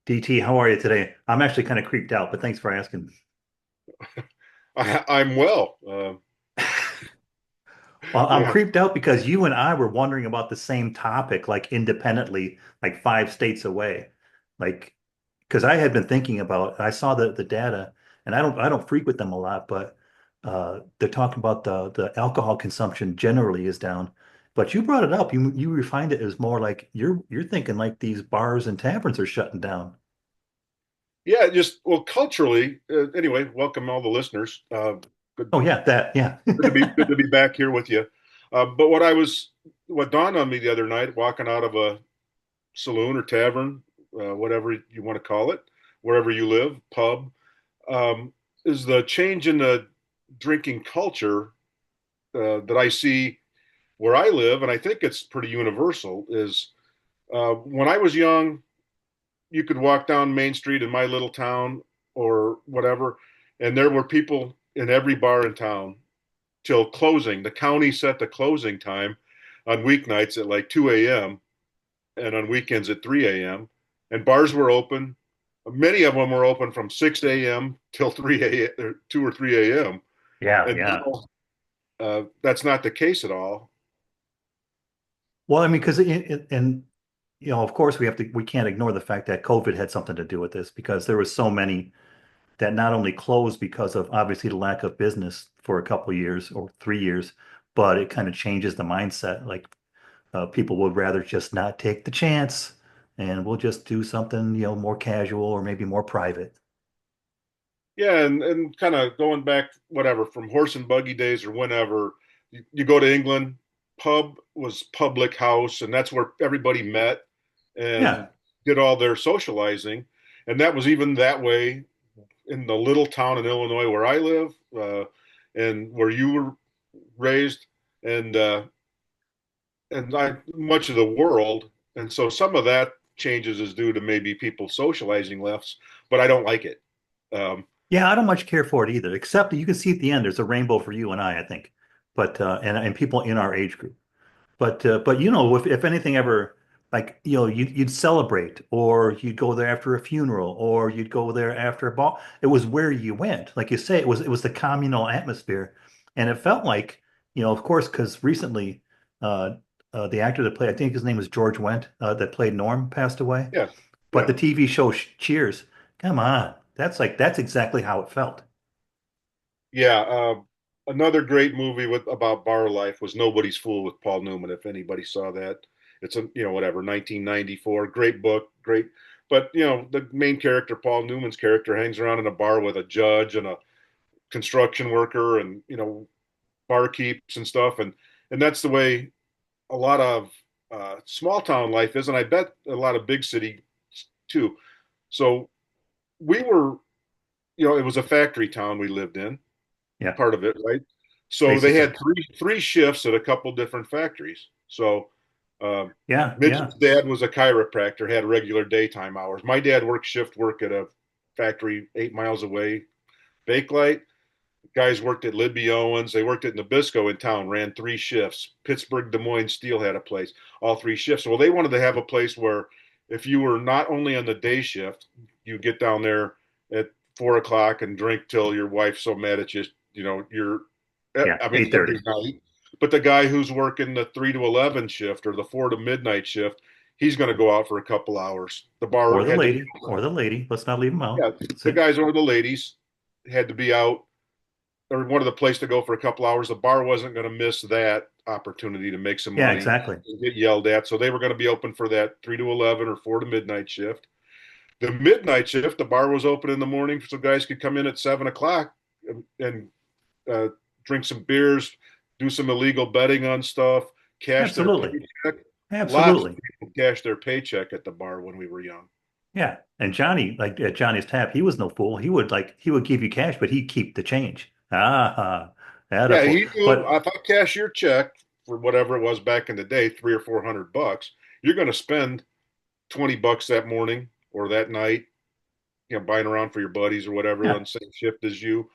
DT, how are you today? I'm actually kind of creeped out, but thanks for asking. I'm well. Well, I'm Yeah, creeped out because you and I were wondering about the same topic, like independently, like 5 states away. Like, because I had been thinking about, I saw the data, and I don't frequent them a lot, but they're talking about the alcohol consumption generally is down. But you brought it up. You refined it as more like you're thinking like these bars and taverns are shutting down. yeah. Just well, culturally. Anyway, welcome all the listeners. Good, Oh yeah, that yeah. good to be back here with you. But what dawned on me the other night, walking out of a saloon or tavern, whatever you want to call it, wherever you live, pub, is the change in the drinking culture that I see where I live, and I think it's pretty universal. Is when I was young, you could walk down Main Street in my little town or whatever, and there were people in every bar in town till closing. The county set the closing time on weeknights at like 2 a.m. and on weekends at 3 a.m. And bars were open. Many of them were open from 6 a.m. till 3 a.m. or 2 or 3 a.m. Yeah, And yeah. now that's not the case at all. Well, I mean, because and of course we can't ignore the fact that COVID had something to do with this because there was so many that not only closed because of obviously the lack of business for a couple of years or 3 years, but it kind of changes the mindset. Like people would rather just not take the chance and we'll just do something, more casual or maybe more private. Yeah, and kind of going back, whatever, from horse and buggy days or whenever, you go to England, pub was public house, and that's where everybody met and Yeah, did all their socializing. And that was even that way in the little town in Illinois where I live, and where you were raised, and much of the world. And so some of that changes is due to maybe people socializing less, but I don't like it. Um, yeah, I don't much care for it either, except that you can see at the end there's a rainbow for you and I think. But and people in our age group. But if anything ever like you'd celebrate or you'd go there after a funeral or you'd go there after a ball. It was where you went. Like you say, it was the communal atmosphere, and it felt like of course, because recently uh, the actor that played I think his name was George Wendt that played Norm passed away. yeah, But yeah. the TV show Cheers, come on, that's exactly how it felt. Yeah, another great movie with about bar life was Nobody's Fool with Paul Newman. If anybody saw that, it's a whatever 1994. Great book, great. But the main character, Paul Newman's character, hangs around in a bar with a judge and a construction worker, and barkeeps and stuff, and that's the way a lot of small town life is, and I bet a lot of big city too. So we were, it was a factory town we lived in, Yeah, part of it, right? So they basically. had three shifts at a couple different factories. So um, Yeah, yeah. Mitch's dad was a chiropractor, had regular daytime hours. My dad worked shift work at a factory 8 miles away, Bakelite. Guys worked at Lidby Owens. They worked at Nabisco in town, ran three shifts. Pittsburgh, Des Moines Steel had a place, all three shifts. Well, they wanted to have a place where if you were not only on the day shift, you get down there at 4 o'clock and drink till your wife's so mad at you, you're, Yeah, I mean, every 8:30. night. But the guy who's working the 3 to 11 shift or the 4 to midnight shift, he's going to go out for a couple hours. The bar had to be, Or the lady. Let's not leave them out. yeah, That's the it. guys or the ladies had to be out or wanted the place to go for a couple hours. The bar wasn't going to miss that opportunity to make some Yeah, money exactly. and get yelled at. So they were going to be open for that 3 to 11 or 4 to midnight shift. The midnight shift, the bar was open in the morning so guys could come in at 7 o'clock and uh, drink some beers, do some illegal betting on stuff, cash their Absolutely. paycheck. Lots of Absolutely. people cashed their paycheck at the bar when we were young. Yeah. And Johnny, like at Johnny's Tap, he was no fool. He would give you cash, but he'd keep the change. Ah, that a Yeah, fool. he knew But if I cash your check for whatever it was back in the day, 300 or 400 bucks, you're going to spend $20 that morning or that night, buying around for your buddies or whatever on yeah, the same shift as you.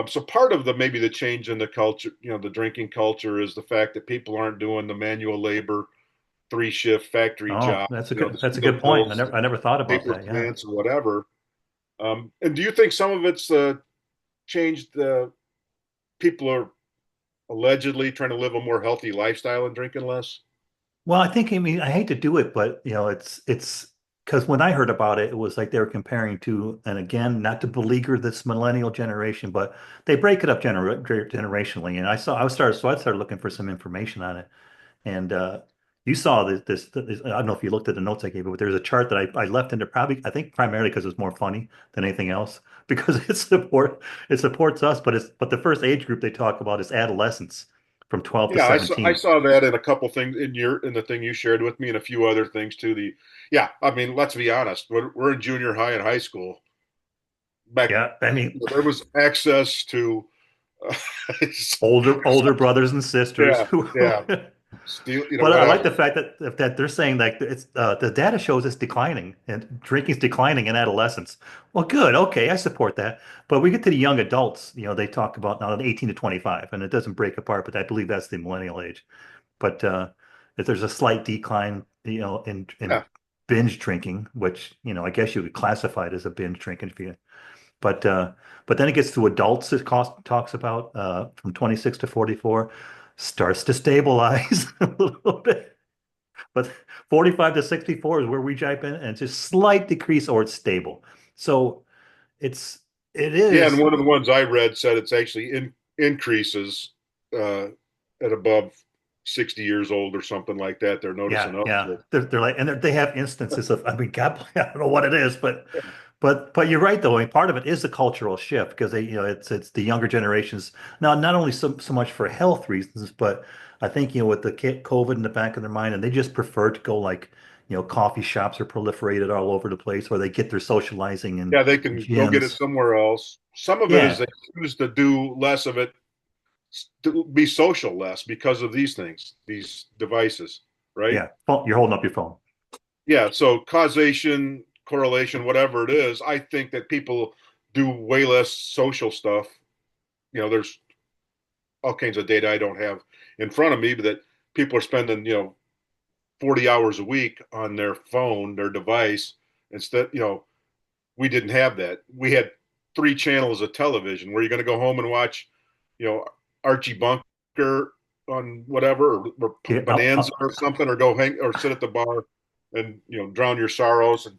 So part of the maybe the change in the culture, the drinking culture, is the fact that people aren't doing the manual labor three shift factory Oh, job, the that's a steel good point. mills, I never thought about paper that. Yeah. plants, or whatever. And do you think some of it's changed? People are allegedly trying to live a more healthy lifestyle and drinking less. Well, I mean, I hate to do it, but it's because when I heard about it, it was like they were comparing to, and again, not to beleaguer this millennial generation, but they break it up generationally. And I started looking for some information on it. And you saw I don't know if you looked at the notes I gave you, but there's a chart that I left in there probably, I think primarily because it's more funny than anything else, because it supports us, but the first age group they talk about is adolescents from 12 to Yeah, I 17. saw that in a couple things in the thing you shared with me and a few other things too. Yeah, I mean, let's be honest. We're in junior high and high school. Back Yeah, I mean, there was access to uh, older brothers and sisters yeah, who yeah, steal, but I like the whatever. fact that they're saying like it's the data shows it's declining and drinking's declining in adolescence. Well, good, okay, I support that. But we get to the young adults, they talk about now 18 to 25, and it doesn't break apart, but I believe that's the millennial age. But if there's a slight decline, in Yeah, binge drinking, which I guess you could classify it as a binge drinking if you but then it gets to adults. Talks about from 26 to 44, starts to stabilize a little bit. But 45 to 64 is where we jump in, and it's just slight decrease or it's stable. So it's it yeah. And is one of the ones I read said it's actually increases uh, at above 60 years old or something like that. They're noticing yeah, yeah. uptick. They're like, and they have instances of, I mean, God, I don't know what it is, but you're right though. I mean, part of it is the cultural shift because it's the younger generations now, not only so much for health reasons, but I think with the COVID in the back of their mind, and they just prefer to go like, coffee shops are proliferated all over the place, or they get their socializing in Yeah, they can go get it gyms. somewhere else. Some of it is Yeah, they choose to do less of it, to be social less because of these things, these devices, right? yeah. You're holding up your phone. Yeah. So causation, correlation, whatever it is, I think that people do way less social stuff. There's all kinds of data I don't have in front of me, but that people are spending, 40 hours a week on their phone, their device. Instead, we didn't have that. We had three channels of television. Were you going to go home and watch, you know, Archie Bunker on whatever, or Yeah, Bonanza or something, or go hang or sit at the bar and drown your sorrows and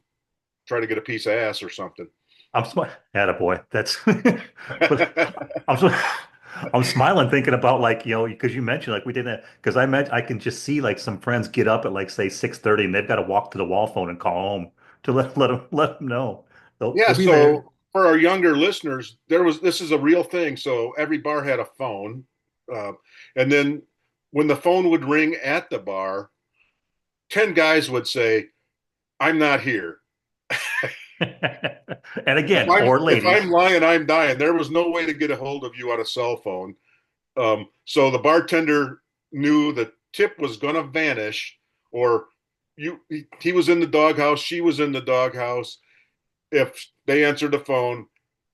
try to get a piece of ass or something? I'm smart. Attaboy. That's but I'm so, I'm smiling thinking about like, because you mentioned like we didn't because I can just see like some friends get up at like say 6:30 and they've got to walk to the wall phone and call home to let them know. Yeah. They'll be there. So for our younger listeners, this is a real thing. So every bar had a phone, uh, and then when the phone would ring at the bar, 10 guys would say, "I'm not here." And If again, I'm or if I'm ladies. lying, I'm dying. There was no way to get a hold of you on a cell phone. So the bartender knew the tip was going to vanish, or he was in the doghouse, she was in the doghouse. If they answered the phone,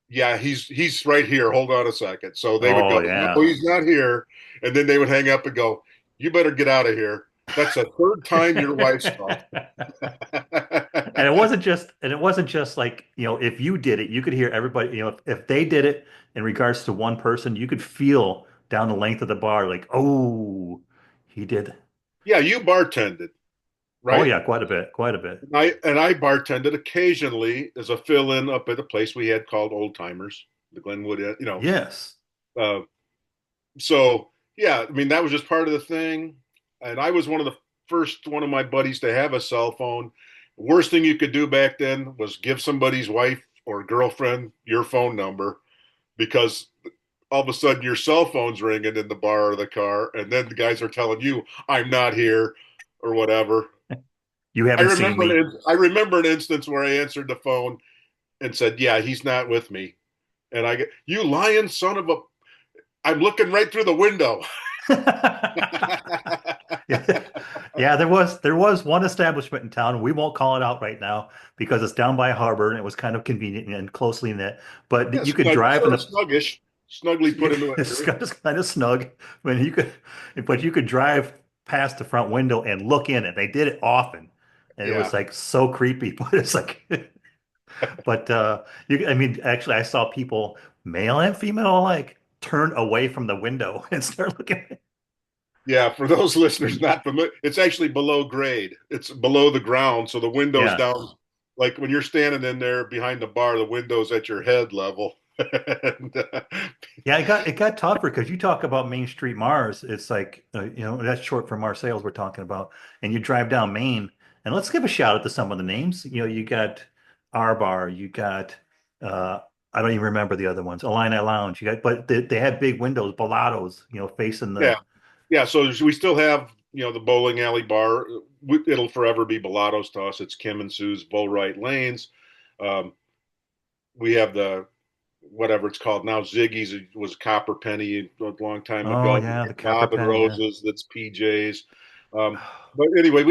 yeah, he's right here. Hold on a second. So they would Oh go, no, yeah. he's not here, and then they would hang up and go, you better get out of here. That's the third time your wife's called. And it wasn't just like, if you did it, you could hear everybody, if they did it in regards to one person, you could feel down the length of the bar, like, oh, he did. Yeah, you bartended, Oh right? yeah, quite a bit, quite a bit. And I bartended occasionally as a fill-in up at a place we had called Old Timers, the Glenwood. Yes. Uh, so yeah, I mean that was just part of the thing. And I was one of the first one of my buddies to have a cell phone. Worst thing you could do back then was give somebody's wife or girlfriend your phone number, because all of a sudden your cell phone's ringing in the bar or the car, and then the guys are telling you, "I'm not here," or whatever. You I haven't seen remember me. an, I remember an instance where I answered the phone and said, "Yeah, he's not with me." And I get, "You lying son of a, I'm looking right through the window." Yeah, yeah, there was one establishment in town. We won't call it out right now because it's down by a harbor and it was kind of convenient and closely knit. But Yeah, you could drive in sort of the snuggish, snugly put into an area. it's kind of snug. I mean, but you could drive past the front window and look in it. They did it often, and it Yeah. was like so creepy. But it's like, but I mean, actually, I saw people, male and female alike, turn away from the window and start looking. Yeah, for those listeners not familiar, it's actually below grade. It's below the ground, so the window's Yeah. down. Like when you're standing in there behind the bar, the window's at your head level. and, Yeah, it got tougher because you talk about Main Street Mars. It's like that's short for Marseilles we're talking about, and you drive down Main, and let's give a shout out to some of the names. You got R Bar, you got uh, I don't even remember the other ones. Illini Lounge, but they had big windows, Bellato's, facing yeah, the. yeah. So we still have the bowling alley bar. It'll forever be Bellato's to us. It's Kim and Sue's Bullwright Lanes. Um, we have the whatever it's called now. Ziggy's. It was Copper Penny a long time Oh ago. yeah, the Copper Bob and Penny, yeah. Roses. That's PJ's. But anyway,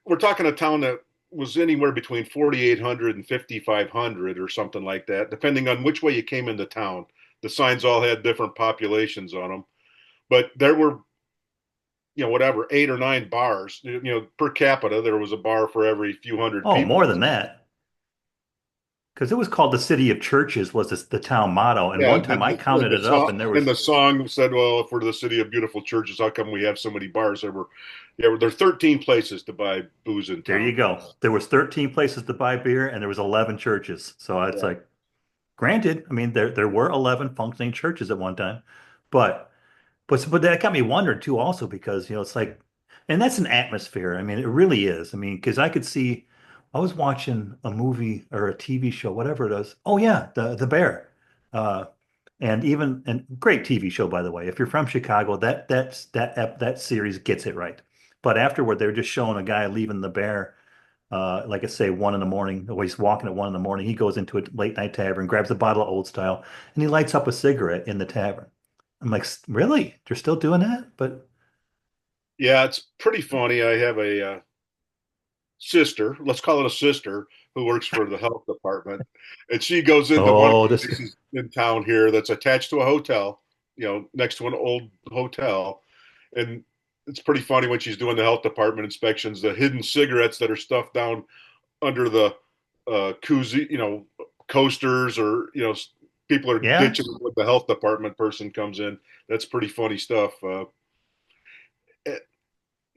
we're talking a town that was anywhere between 4,800 and 5,500 or something like that, depending on which way you came into town. The signs all had different populations on them, but there were whatever 8 or 9 bars. Per capita, there was a bar for every few hundred Oh, people. more than that, because it was called the City of Churches was the town motto, and Yeah, one time I and counted the it up, song and there and was the song said, "Well, if we're the city of beautiful churches, how come we have so many bars?" There's 13 places to buy booze in there you town. go. There was 13 places to buy beer, and there was 11 churches. So it's Yeah, like, granted, I mean there were 11 functioning churches at one time, but but that got me wondering too, also because it's like, and that's an atmosphere. I mean, it really is. I mean, because I could see, I was watching a movie or a TV show, whatever it is. Oh yeah, the Bear, uh, and great TV show by the way. If you're from Chicago, that series gets it right. But afterward, they're just showing a guy leaving the Bear like I say, 1 in the morning, or he's walking at 1 in the morning. He goes into a late night tavern, grabs a bottle of Old Style, and he lights up a cigarette in the tavern. I'm like, really? They're still doing that? But yeah, it's pretty funny. I have a sister, let's call it a sister, who works for the health department, and she goes into one of oh, the this places in town here that's attached to a hotel, next to an old hotel, and it's pretty funny when she's doing the health department inspections, the hidden cigarettes that are stuffed down under the koozie, coasters, or people are yeah. ditching when the health department person comes in. That's pretty funny stuff.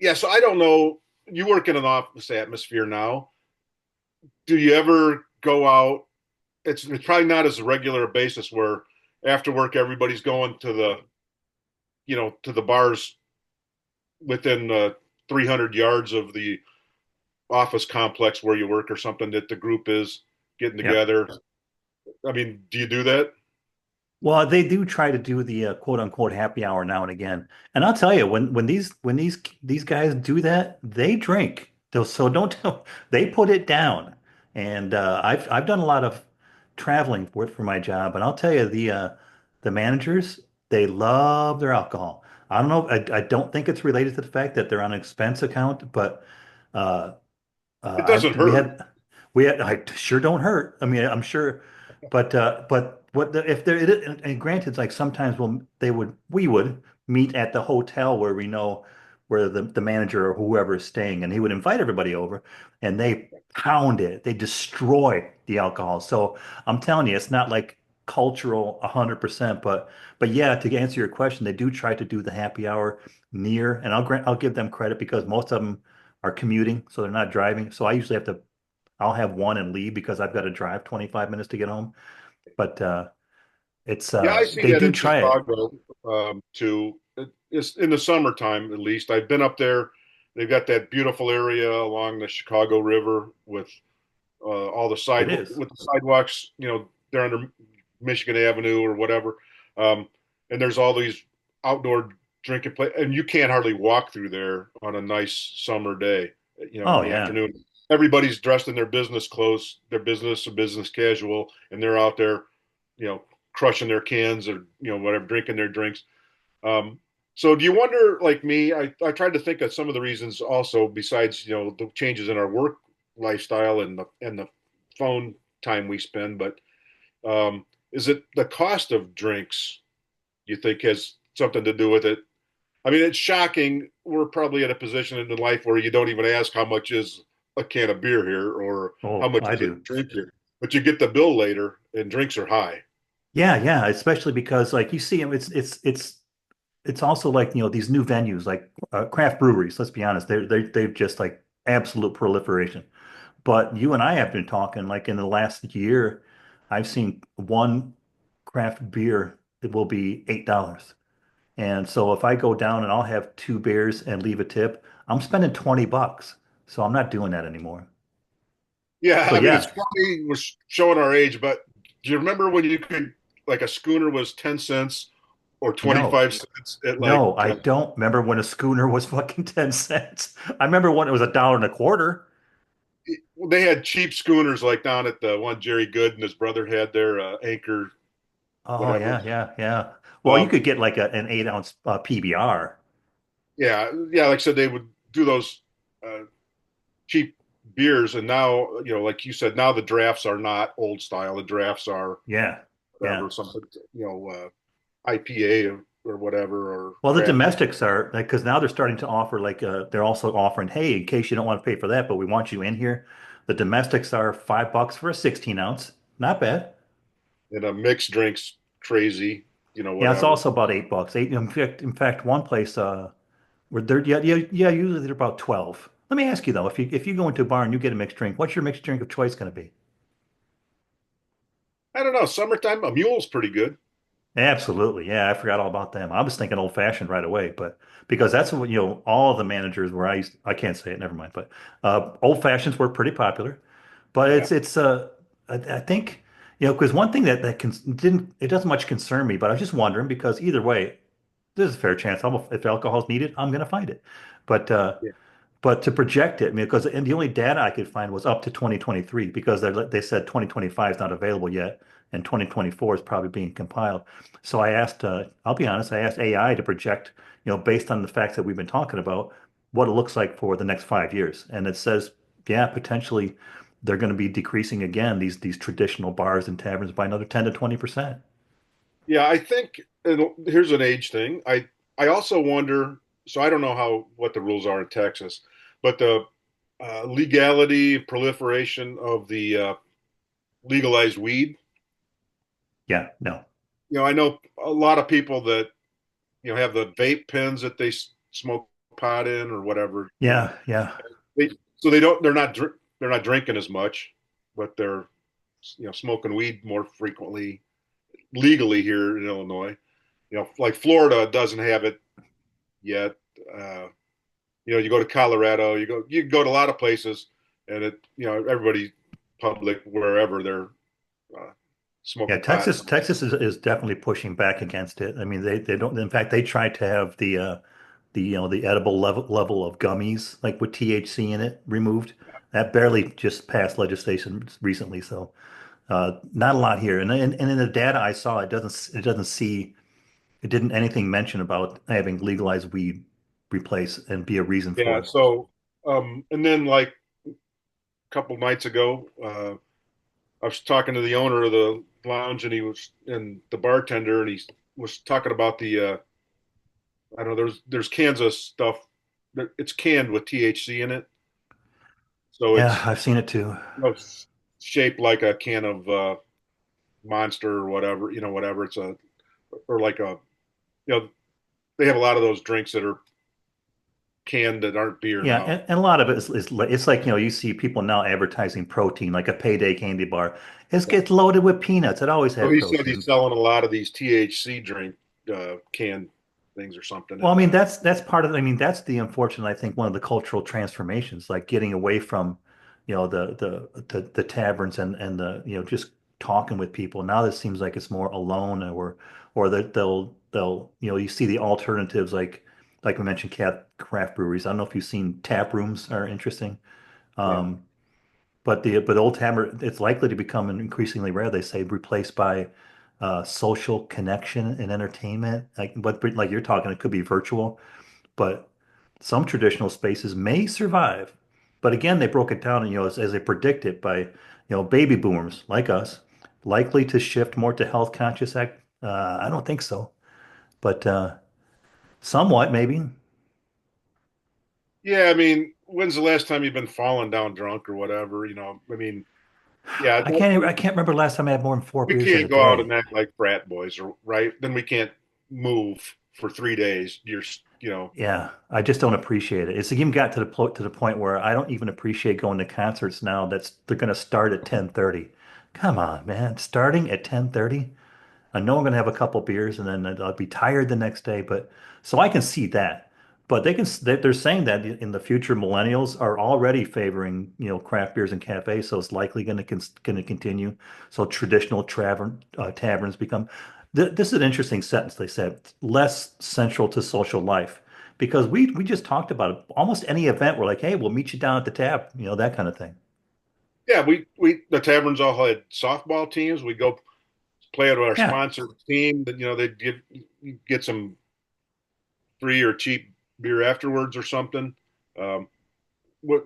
Yeah, so I don't know. You work in an office atmosphere now. Do you ever go out? It's probably not as a regular basis where after work everybody's going to the bars within 300 yards of the office complex where you work or something, that the group is getting Yeah. together. I mean, do you do that? Well, they do try to do the quote unquote happy hour now and again. And I'll tell you, when these guys do that, they drink. So don't tell, they put it down. And I've done a lot of traveling for my job, and I'll tell you the managers, they love their alcohol. I don't know. I don't think it's related to the fact that they're on an expense account, but uh, It doesn't we hurt. had I sure don't hurt. I mean, I'm sure, but if there and granted, like sometimes we would meet at the hotel where we know where the manager or whoever is staying, and he would invite everybody over, and they pound it, they destroy the alcohol. So I'm telling you, it's not like cultural 100%, but yeah, to answer your question, they do try to do the happy hour near, and I'll give them credit because most of them are commuting, so they're not driving. So I usually I'll have one and leave because I've got to drive 25 minutes to get home. But Yeah, I see they that do in try it. Chicago too. It's in the summertime, at least. I've been up there. They've got that beautiful area along the Chicago River with all the It is. sidewalks. They're under Michigan Avenue or whatever, um, and there's all these outdoor drinking place, and you can't hardly walk through there on a nice summer day. In Oh the yeah. afternoon, everybody's dressed in their business clothes, their business or business casual, and they're out there, you know, crushing their cans or whatever, drinking their drinks. Um, so do you wonder, like me, I tried to think of some of the reasons also besides, the changes in our work lifestyle and the phone time we spend, but is it the cost of drinks you think has something to do with it? I mean, it's shocking. We're probably at a position in life where you don't even ask how much is a can of beer here or how Oh, much I is a do. drink here. But you get the bill later and drinks are high. Yeah, yeah, especially because like you see them, it's also like, these new venues like craft breweries, let's be honest, they've just like absolute proliferation. But you and I have been talking like in the last year, I've seen one craft beer that will be $8. And so if I go down and I'll have two beers and leave a tip, I'm spending $20. So I'm not doing that anymore. Yeah, So I mean, it's yeah, funny we're showing our age, but do you remember when you could, like a schooner was 10 cents or no, 25 cents at like, no, I don't remember when a schooner was fucking 10 cents. I remember when it was a dollar and a quarter. they had cheap schooners like down at the one Jerry Good and his brother had their anchor, Oh whatever. yeah, yeah, yeah. Well, you Um, could get like an 8 ounce PBR. yeah, yeah, like I said, they would do those uh, cheap beers, and now like you said, now the drafts are not old style. The drafts are Yeah, yeah. whatever, something IPA or whatever or Well, the craft beer. domestics are like because now they're starting to offer like they're also offering, hey, in case you don't want to pay for that, but we want you in here. The domestics are $5 for a 16 ounce. Not bad. And a mixed drinks crazy, Yeah, it's whatever. also about $8. Eight. In fact, one place where they're yeah, yeah, yeah, usually they're about 12. Let me ask you though, if you go into a bar and you get a mixed drink, what's your mixed drink of choice going to be? I don't know. Summertime, a mule's pretty good. Absolutely. Yeah, I forgot all about them. I was thinking old fashioned right away, but because that's what, all the managers where I can't say it, never mind. But old fashions were pretty popular. But Yeah, I think, because one thing that didn't it doesn't much concern me, but I was just wondering because either way, there's a fair chance if alcohol's needed, I'm going to find it. But yeah, to project it, I mean, because and the only data I could find was up to 2023 because they said 2025 is not available yet and 2024 is probably being compiled. So I asked, I'll be honest, I asked AI to project, based on the facts that we've been talking about, what it looks like for the next 5 years. And it says, yeah, potentially they're going to be decreasing again, these traditional bars and taverns by another 10 to 20%. yeah. I think, and here's an age thing. I also wonder. So I don't know what the rules are in Texas, but the legality proliferation of the legalized weed. Yeah, no. I know a lot of people that have the vape pens that they smoke pot in or whatever. Yeah, yeah. They so they don't they're not drinking as much, but they're smoking weed more frequently legally here in Illinois. Like Florida doesn't have it yet. Uh, you go to Colorado, you go to a lot of places, and everybody public wherever they're uh, Yeah, smoking pot. Texas is definitely pushing back against it. I mean, they don't. In fact, they tried to have the edible level of gummies like with THC in it removed. That barely just passed legislation recently. So not a lot here. And in the data I saw, it didn't anything mention about having legalized weed replace and be a reason Yeah. for it. So and then like a couple nights ago, I was talking to the owner of the lounge, and the bartender, and he was talking about the I don't know. There's cans of stuff. It's canned with THC in it, so Yeah, it's I've seen it too. shaped like a can of Monster or whatever. Whatever it's or like you know they have a lot of those drinks that are canned that aren't beer Yeah, now. and a lot of it it's like, you see people now advertising protein, like a payday candy bar. It Yeah. gets loaded with peanuts. It always So had he said he's protein. selling a lot of these THC drink canned things or something, Well, I and mean, that's part of, I mean, that's the unfortunate, I think, one of the cultural transformations, like getting away from, the taverns and just talking with people. Now this seems like it's more alone or that they'll, you see the alternatives like we mentioned, craft breweries. I don't know if you've seen tap rooms are interesting. yeah, Um, but Old Tavern, it's likely to become increasingly rare, they say, replaced by social connection and entertainment. But like you're talking, it could be virtual, but some traditional spaces may survive. But again, they broke it down, as they predicted by, baby boomers like us, likely to shift more to health conscious act. I don't think so, but Somewhat, maybe. Yeah, I mean, when's the last time you've been falling down drunk or whatever? I mean, yeah, I can't remember last time I had more than four we beers in can't a go out day. and act like frat boys, or right? Then we can't move for 3 days. Yeah, I just don't appreciate it. It's even got to the point where I don't even appreciate going to concerts now. They're going to start at 10:30. Come on, man, starting at 10:30. I know I'm going to have a couple beers and then I'll be tired the next day, but so I can see that. But they're saying that in the future, millennials are already favoring, craft beers and cafes, so it's likely going to continue. So traditional taverns become. This is an interesting sentence they said, less central to social life, because we just talked about it. Almost any event, we're like, hey, we'll meet you down at the tab, that kind of thing. Yeah, we the taverns all had softball teams. We go play at our Yeah. sponsor team. That they'd get some free or cheap beer afterwards or something. Um, what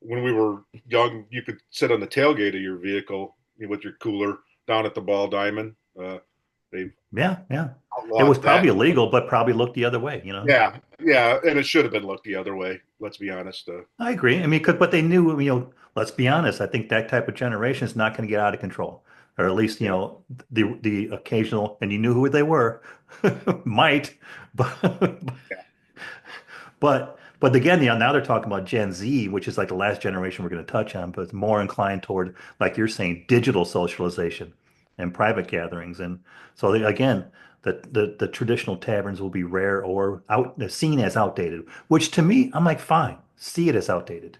when we were young, you could sit on the tailgate of your vehicle with your cooler down at the Ball Diamond. They've Yeah, yeah. It was outlawed probably that. illegal, but probably looked the other way. Yeah, yeah, and it should have been looked the other way. Let's be honest. I agree. I mean, but they knew, let's be honest, I think that type of generation is not going to get out of control. Or at least, Yeah, the occasional, and you knew who they were, might, but yeah, but again, now they're talking about Gen Z, which is like the last generation we're going to touch on, but it's more inclined toward, like you're saying, digital socialization and private gatherings. And so again, the traditional taverns will be rare or seen as outdated, which to me, I'm like, fine, see it as outdated.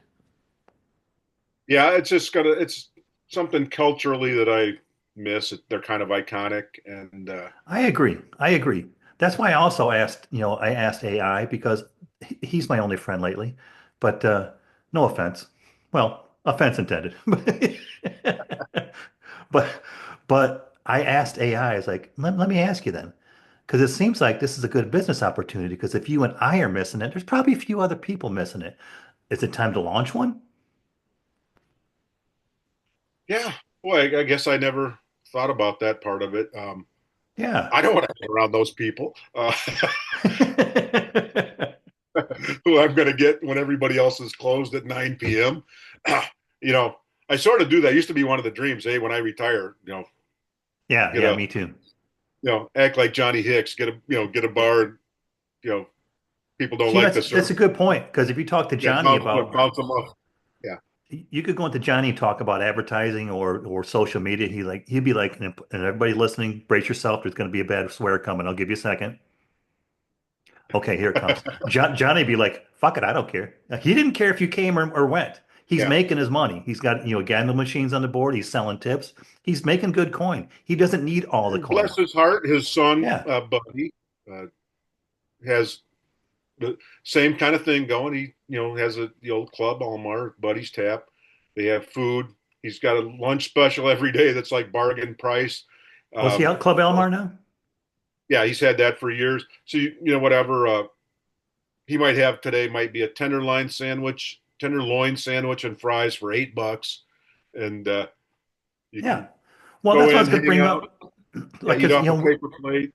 yeah. It's something culturally that I miss. They're kind of iconic, and I agree. I agree. That's why I also I asked AI because he's my only friend lately. But no offense. Well, offense intended. But I asked AI, I was like, let me ask you then. Because it seems like this is a good business opportunity. Because if you and I are missing it, there's probably a few other people missing it. Is it time to launch one? yeah. Boy, I guess I never thought about that part of it. Yeah. I don't want to be around those people who I'm going to get when everybody else is closed at 9 p.m. You know, I sort of do that. Used to be one of the dreams. Hey, when I retire, Yeah, get yeah, a, me too. act like Johnny Hicks, get a bar. You know, people don't See, like that's the that's service. a good point. Because if you talk to Yeah, Johnny about bounce them off. Yeah, you could go into Johnny and talk about advertising or social media. He'd be like, and everybody listening, brace yourself. There's going to be a bad swear coming. I'll give you a second. Okay, here it comes. Johnny'd be like, fuck it, I don't care. He didn't care if you came or went. He's yeah. making his money. He's got, gambling machines on the board. He's selling tips. He's making good coin. He doesn't need all the And coin. bless his heart, his son, Yeah. Buddy, uh, has the same kind of thing going. He, has the old club, Almar, Buddy's Tap. They have food. He's got a lunch special every day that's like bargain price. Was he Um, out Club Elmar now? yeah, he's had that for years. So whatever he might have today might be a tenderloin sandwich and fries for $8, and you Yeah. can Well, go that's what I in, was going to hang bring out, up. yeah, Like, eat because, off a paper plate.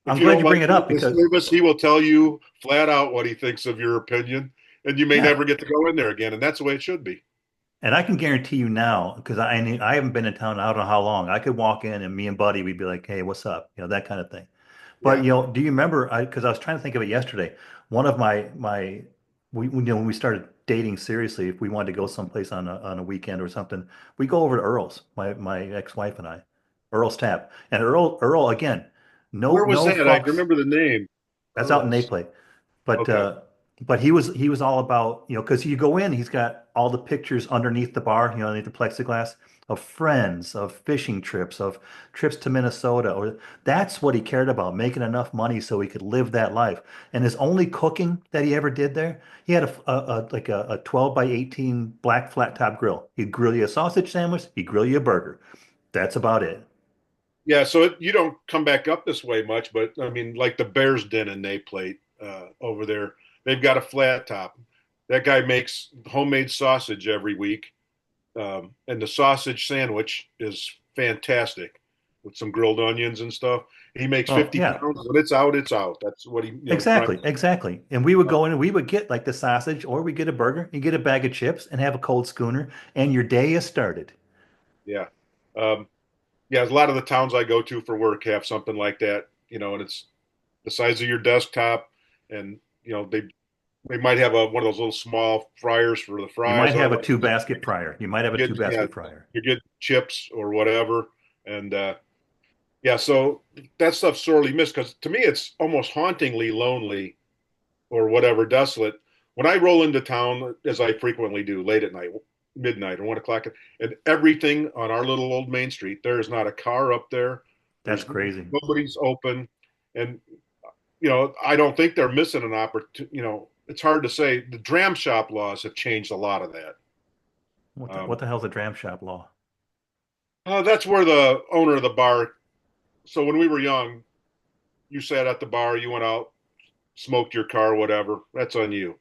If I'm you glad don't you like bring it up the because, service, he will tell you flat out what he thinks of your opinion, and you may yeah. never get to go in there again. And that's the way it should be. And I can guarantee you now, because I haven't been in town, I don't know how long. I could walk in and me and Buddy, we'd be like, hey, what's up? That kind of thing. But Yeah. do you remember? Because I was trying to think of it yesterday. One of my when we started dating seriously, if we wanted to go someplace on a weekend or something, we go over to Earl's, my ex-wife and I, Earl's Tap, and Earl again, no Where was no that? I fucks. remember the name. That's out in Earl's. Naples. But Okay. he was all about, because you go in, he's got all the pictures underneath the bar, underneath the plexiglass of friends, of fishing trips, of trips to Minnesota, or that's what he cared about, making enough money so he could live that life. And his only cooking that he ever did there, he had a 12 by 18 black flat top grill. He'd grill you a sausage sandwich, he'd grill you a burger. That's about it. Yeah. So you don't come back up this way much, but I mean, like the Bears Den and Nay Plate over there, they've got a flat top. That guy makes homemade sausage every week, and the sausage sandwich is fantastic. with some grilled onions and stuff. He makes Oh 50 yeah, pounds. When it's out, it's out. That's what he, prime. exactly, exactly. And we would go in and we would get like the sausage, or we get a burger, you get a bag of chips, and have a cold schooner, and your day is started. Yeah. Um, yeah. A lot of the towns I go to for work have something like that, and it's the size of your desktop. And, they might have one of those little small fryers for the You fries. might have a Otherwise, two basket fryer. You might have a two yeah, basket fryer. you get chips or whatever. And, yeah, so that stuff's sorely missed because to me, it's almost hauntingly lonely or whatever, desolate. When I roll into town, as I frequently do, late at night, midnight or 1 o'clock, and everything on our little old main street, there is not a car up there. That's There's crazy. nobody's open, and I don't think they're missing an opportunity. It's hard to say. The dram shop laws have changed a lot of that. What Um, the hell's a dram shop law? that's where the owner of the bar. So when we were young, you sat at the bar, you went out, smoked your car, whatever. That's on you.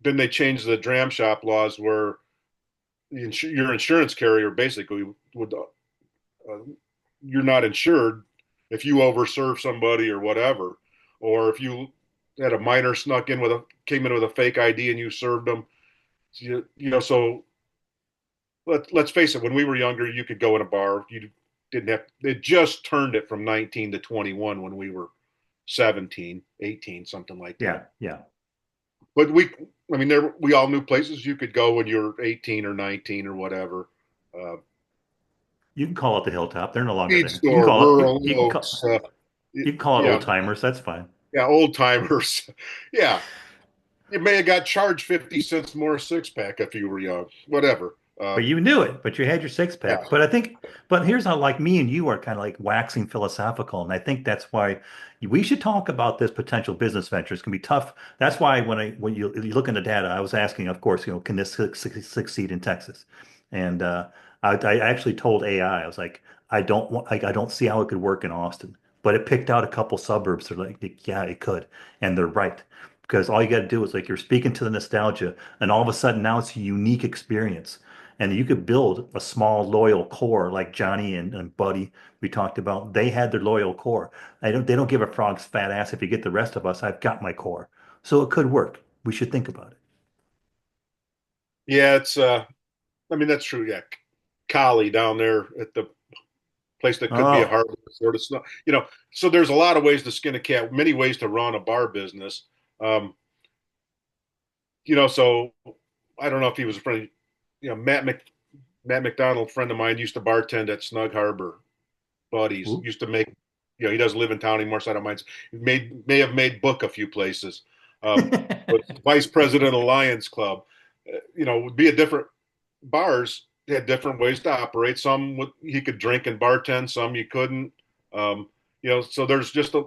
Then they changed the dram shop laws where your insurance carrier basically would you're not insured if you overserve somebody or whatever, or if you had a minor snuck in came in with a fake ID and you served them. So let's face it. When we were younger, you could go in a bar. You didn't have. They just turned it from 19 to 21 when we were 17, 18, something like that. Yeah, yeah. But I mean, we all knew places you could go when you're 18 or 19 or whatever. Uh, You can call it the Hilltop. They're no longer Feed there. You can store, call it rural oats. you can call it Yeah, old timers. That's fine. yeah, old timers. Yeah, you may have got charged 50 cents more a six pack if you were young. Whatever. But you knew it, but you had your six Yeah, pack. But here's how like me and you are kind of like waxing philosophical. And I think that's why we should talk about this potential business venture. It's gonna be tough. That's why when you look into data, I was asking, of course, can this succeed in Texas? And I actually told AI, I was like, I don't see how it could work in Austin. But it picked out a couple suburbs. They're like, yeah, it could. And they're right. Because all you got to do is like you're speaking to the nostalgia, and all of a sudden now it's a unique experience. And you could build a small loyal core like Johnny and Buddy we talked about. They had their loyal core. They don't give a frog's fat ass if you get the rest of us. I've got my core. So it could work. We should think about it. yeah. It's. I mean, that's true. Yeah, Collie down there at the place that could be a Oh, harbor sort of stuff. So there's a lot of ways to skin a cat. Many ways to run a bar business. Um, so I don't know if he was a friend. Matt McDonald, friend of mine, used to bartend at Snug Harbor. Buddies ooh. used to make. He doesn't live in town anymore, so I don't mind. May have made book a few places. Was vice president of Lions Club. Would be a different bars had different ways to operate. Some he could drink and bartend, some you couldn't. So there's just a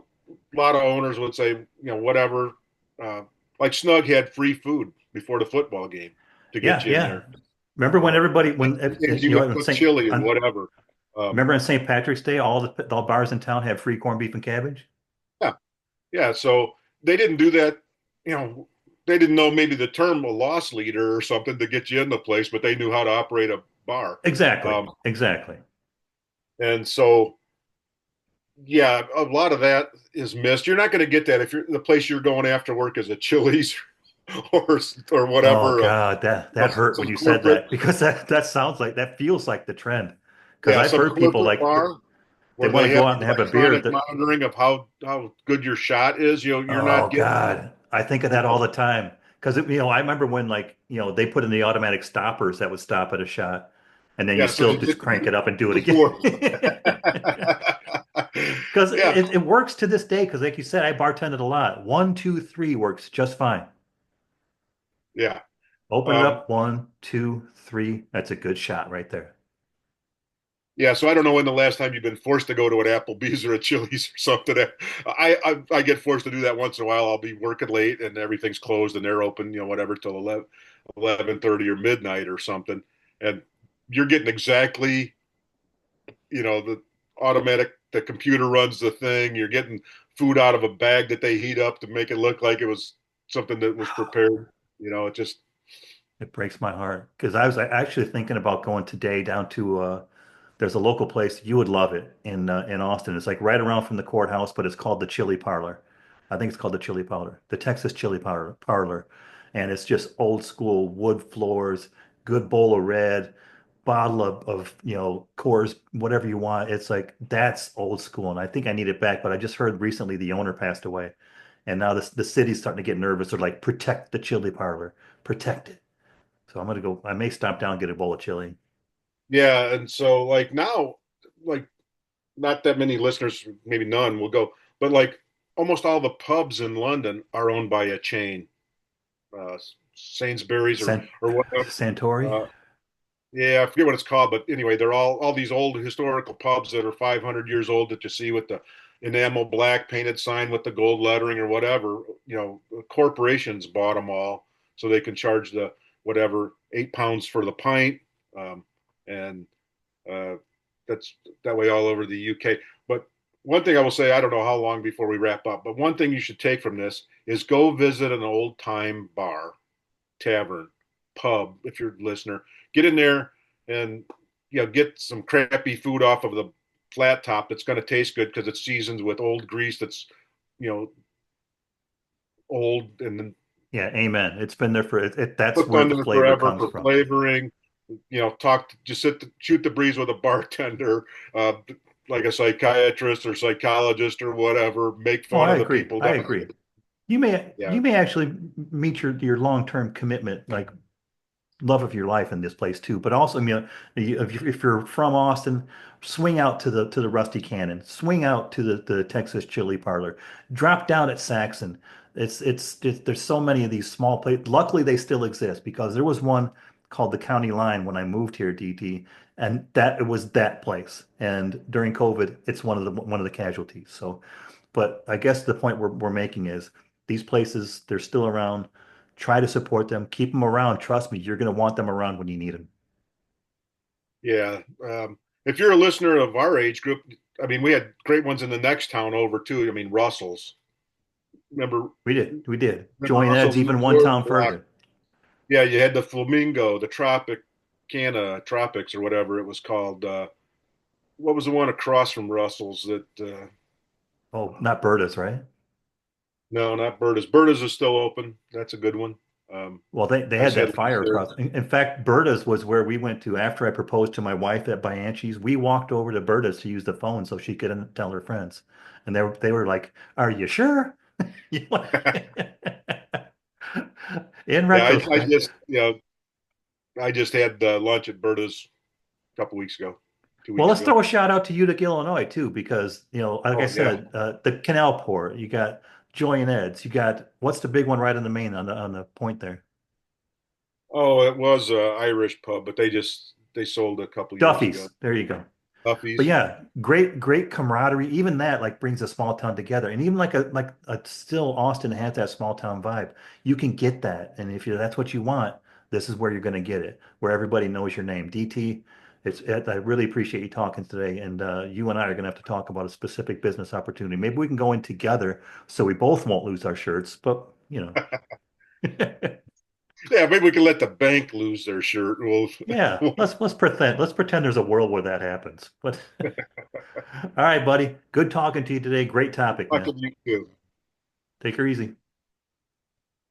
lot of owners would say, whatever. Uh, like Snug had free food before the football game to get Yeah, you in yeah. there. Remember when Uh, everybody you got cooked chili and on, whatever. Um, remember on St. Patrick's Day, all bars in town had free corned beef and cabbage? yeah, yeah. So they didn't do that. You know, they didn't know maybe the term a loss leader or something to get you in the place, but they knew how to operate a bar. Exactly. Um, Exactly. and so yeah, a lot of that is missed. You're not going to get that if the place you're going after work is a Chili's or or Oh whatever, God, that hurt when some you said corporate, that because that sounds like that feels like the trend. Because yeah, I've some heard people corporate like bar they where want they to have go out and have a beer electronic that, monitoring of how good your shot is. You're oh not getting that. God, I think of You that all know, the time. Because I remember when like, they put in the automatic stoppers that would stop at a shot, and then you yeah. So still just crank it up and do it before, again. Because yeah, it works to this day. Because like you said, I bartended a lot. One, two, three works just fine. yeah. Open it Um, up, one, two, three. That's a good shot right there. Yeah, so I don't know when the last time you've been forced to go to an Applebee's or a Chili's or something. I get forced to do that once in a while. I'll be working late and everything's closed and they're open, whatever till 11:30 or midnight or something. And you're getting exactly, the the computer runs the thing. You're getting food out of a bag that they heat up to make it look like it was something that was prepared. It just, It breaks my heart because I was actually thinking about going today down to There's a local place you would love it in Austin. It's like right around from the courthouse, but it's called the Chili Parlor. I think it's called the Chili Parlor, the Texas Chili Parlor, and it's just old school wood floors, good bowl of red, bottle of Coors, whatever you want. It's like that's old school, and I think I need it back. But I just heard recently the owner passed away, and now the city's starting to get nervous. They're like, protect the Chili Parlor, protect it. So I'm gonna go. I may stop down and get a bowl of chili. Yeah, and so like now, like not that many listeners, maybe none, will go, but like almost all the pubs in London are owned by a chain, uh, Sainsbury's Sant or whatever. Santori. Uh, yeah, I forget what it's called, but anyway, they're all these old historical pubs that are 500 years old that you see with the enamel black painted sign with the gold lettering or whatever. Corporations bought them all so they can charge the whatever £8 for the pint, and uh, that's that way all over the UK. But one thing I will say, I don't know how long before we wrap up, but one thing you should take from this is go visit an old time bar, tavern, pub, if you're a listener. Get in there and get some crappy food off of the flat top that's going to taste good because it's seasoned with old grease that's you know old and then Yeah, amen. It's been there for that's cooked where the under flavor forever comes for from. flavoring. Just shoot the breeze with a bartender, uh, like a psychiatrist or psychologist or whatever. Make Oh, fun I of the agree. people I down agree. there. Yeah, You may actually meet your long-term commitment, like love of your life in this place too. But also, if you're from Austin, swing out to the Rusty Cannon, swing out to the Texas Chili Parlor, drop down at Saxon. There's so many of these small places. Luckily, they still exist because there was one called the County Line when I moved here, DT, and that it was that place. And during COVID, it's one of the casualties. So, but I guess the point we're making is these places, they're still around. Try to support them, keep them around. Trust me, you're going to want them around when you need them. yeah. If you're a listener of our age group, I mean, we had great ones in the next town over too. I mean, Russell's. Remember, We did. remember Join Ed's Russell's in even the one George town Block? further. Yeah, you had the Flamingo, the Tropics or whatever it was called. What was the one across from Russell's that? Oh, not Berta's, right? No, not Berta's. Berta's is still open. That's a good one. Well, they I had that sadly fire there. across. In fact, Berta's was where we went to after I proposed to my wife at Bianchi's. We walked over to Berta's to use the phone so she could tell her friends. And they were like, "Are you sure?" You know? In Yeah, I retrospect. just I just had lunch at Berta's a couple weeks ago, two Well, weeks let's ago. throw a shout out to Utica, Illinois, too, because, like I Oh yeah. said, the Canal Port, you got Joy and Ed's, you got what's the big one right on the main on the point there? Oh, it was a Irish pub, but they sold a couple years ago. Duffy's. There you go. But Duffy's. yeah, great camaraderie. Even that like brings a small town together. And even like a still Austin has that small town vibe. You can get that. And if that's what you want, this is where you're going to get it, where everybody knows your name. DT, I really appreciate you talking today. And you and I are going to have to talk about a specific business opportunity. Maybe we can go in together so we both won't lose our shirts. But Yeah, maybe we can let the bank lose their shirt. We'll, yeah, we'll let's pretend there's a world where that happens. But all right, buddy. Good talking to you today. Great topic, talk man. to you too. Take her easy.